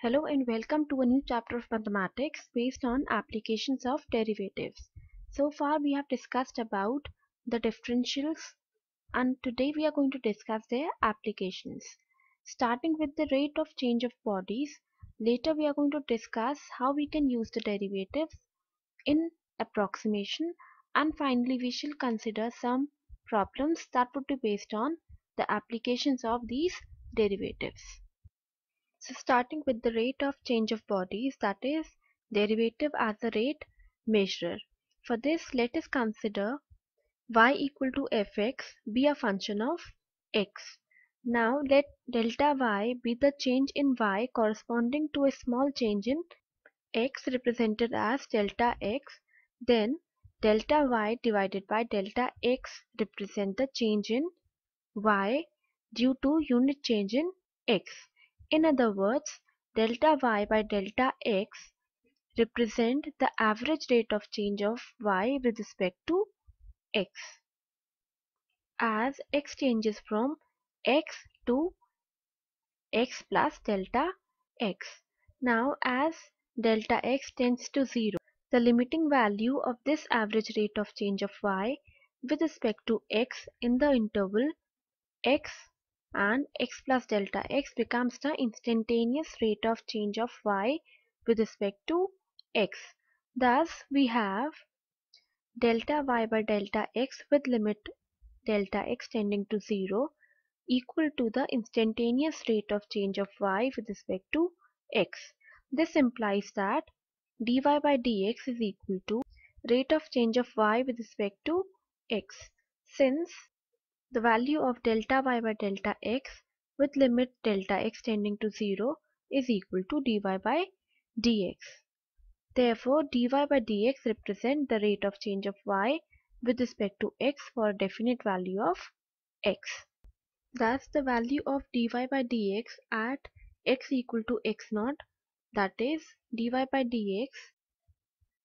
Hello and welcome to a new chapter of mathematics based on applications of derivatives. So far we have discussed about the differentials and today we are going to discuss their applications. Starting with the rate of change of bodies, later we are going to discuss how we can use the derivatives in approximation, and finally we shall consider some problems that would be based on the applications of these derivatives. So starting with the rate of change of bodies, that is derivative as a rate measurer. For this, let us consider y equal to fx be a function of x. Now let delta y be the change in y corresponding to a small change in x represented as delta x. Then delta y divided by delta x represent the change in y due to unit change in x. In other words, delta y by delta x represent the average rate of change of y with respect to x as x changes from x to x plus delta x. Now as delta x tends to 0, the limiting value of this average rate of change of y with respect to x in the interval x and x plus delta x becomes the instantaneous rate of change of y with respect to x. Thus we have delta y by delta x with limit delta x tending to 0 equal to the instantaneous rate of change of y with respect to x. This implies that dy by dx is equal to rate of change of y with respect to x, since the value of delta y by delta x with limit delta x tending to 0 is equal to dy by dx. Therefore, dy by dx represent the rate of change of y with respect to x for a definite value of x. Thus, the value of dy by dx at x equal to x naught, that is dy by dx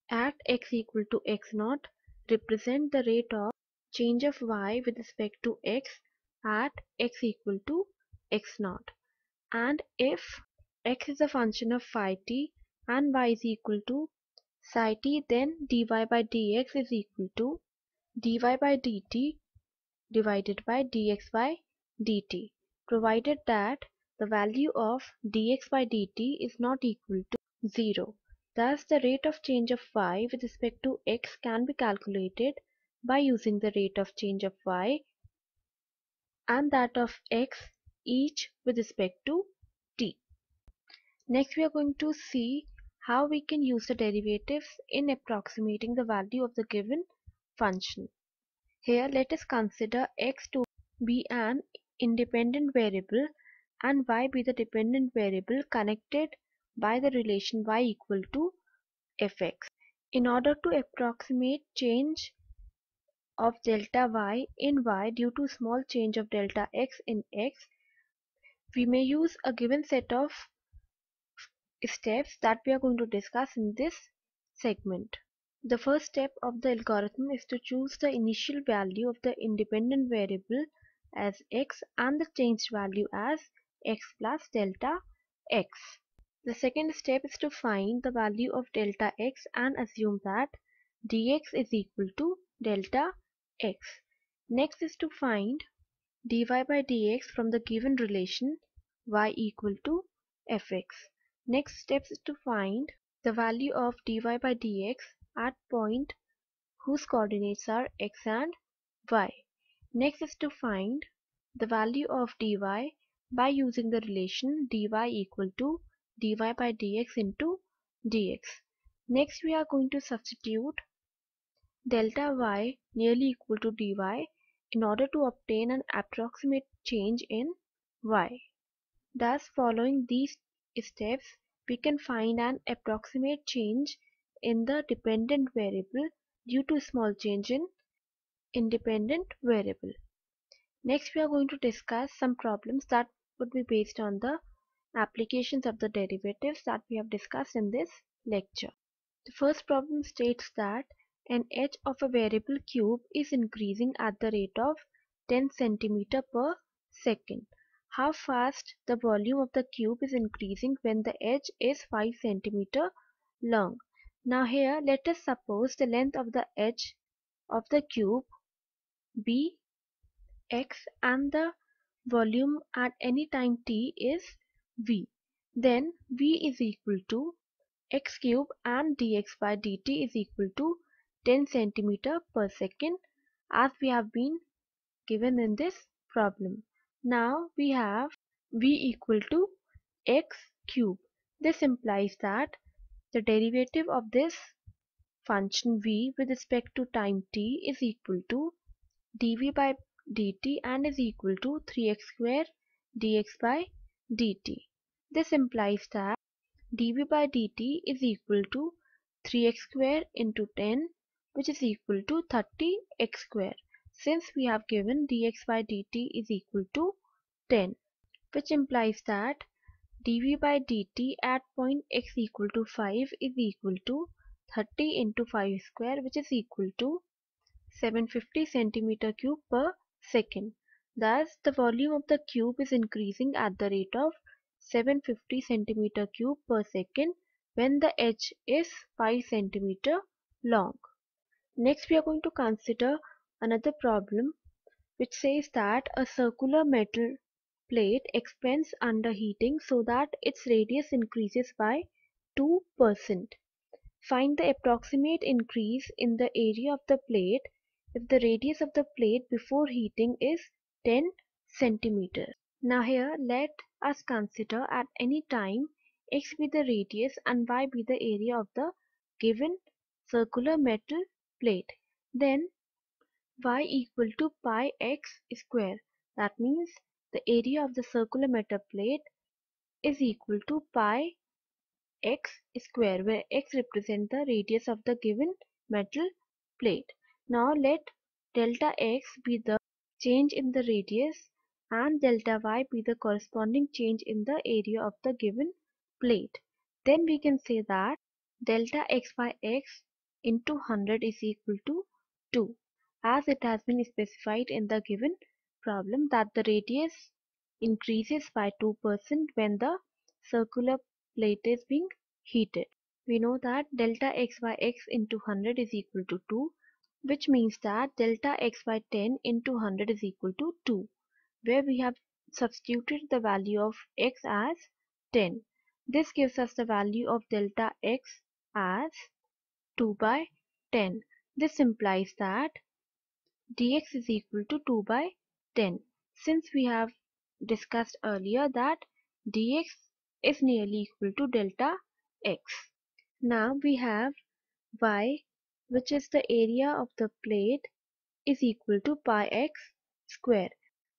at x equal to x naught, represent the rate of change of y with respect to x at x equal to x naught. And if x is a function of phi t and y is equal to psi t, then dy by dx is equal to dy by dt divided by dx by dt, provided that the value of dx by dt is not equal to 0. Thus, the rate of change of y with respect to x can be calculated by using the rate of change of y and that of x each with respect to t. Next, we are going to see how we can use the derivatives in approximating the value of the given function. Here, let us consider x to be an independent variable and y be the dependent variable connected by the relation y equal to fx. In order to approximate change of delta y in y due to small change of delta x in x, we may use a given set of steps that we are going to discuss in this segment. The first step of the algorithm is to choose the initial value of the independent variable as x and the changed value as x plus delta x. The second step is to find the value of delta x and assume that dx is equal to delta x. Next is to find dy by dx from the given relation y equal to fx. Next step is to find the value of dy by dx at point whose coordinates are x and y. Next is to find the value of dy by using the relation dy equal to dy by dx into dx. Next we are going to substitute delta y nearly equal to dy in order to obtain an approximate change in y. Thus, following these steps, we can find an approximate change in the dependent variable due to small change in independent variable. Next, we are going to discuss some problems that would be based on the applications of the derivatives that we have discussed in this lecture. The first problem states that an edge of a variable cube is increasing at the rate of 10 cm per second. how fast the volume of the cube is increasing when the edge is 5 centimeter long. Now here let us suppose the length of the edge of the cube be x and the volume at any time t is v. Then v is equal to x cube and dx by dt is equal to 10 centimeter per second as we have been given in this problem. Now we have v equal to x cube. This implies that the derivative of this function v with respect to time t is equal to dv by dt and is equal to 3x square dx by dt. This implies that dv by dt is equal to 3x square into 10, which is equal to 30x square, since we have given dx by dt is equal to 10, which implies that dv by dt at point x equal to 5 is equal to 30 into 5 square, which is equal to 750 centimeter cube per second. Thus, the volume of the cube is increasing at the rate of 750 centimeter cube per second when the edge is 5 centimeter long. Next, we are going to consider another problem which says that a circular metal plate expands under heating so that its radius increases by 2%. Find the approximate increase in the area of the plate if the radius of the plate before heating is 10 centimeters. Now here let us consider at any time x be the radius and y be the area of the given circular metal plate. Then y equal to pi x square. That means the area of the circular metal plate is equal to pi x square, where x represents the radius of the given metal plate. Now let delta x be the change in the radius and delta y be the corresponding change in the area of the given plate. Then we can say that delta x by x into 100 is equal to 2, as it has been specified in the given problem that the radius increases by 2% when the circular plate is being heated. We know that delta x by x into 100 is equal to 2, which means that delta x by 10 into 100 is equal to 2, where we have substituted the value of x as 10. This gives us the value of delta x as 2 by 10. This implies that dx is equal to 2 by 10, since we have discussed earlier that dx is nearly equal to delta x. Now we have y, which is the area of the plate, is equal to pi x square,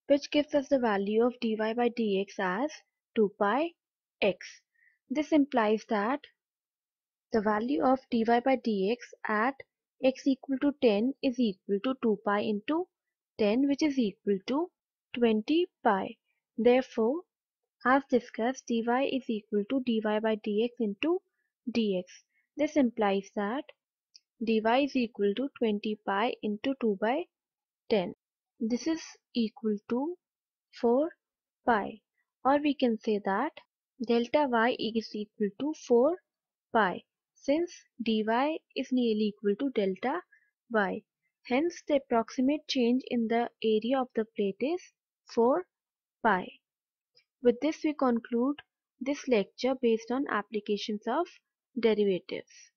which gives us the value of dy by dx as 2 pi x. This implies that the value of dy by dx at x equal to 10 is equal to 2 pi into 10, which is equal to 20 pi. Therefore, as discussed, dy is equal to dy by dx into dx. This implies that dy is equal to 20 pi into 2 by 10. This is equal to 4 pi, or we can say that delta y is equal to 4 pi, since dy is nearly equal to delta y. Hence, the approximate change in the area of the plate is 4 pi. With this, we conclude this lecture based on applications of derivatives.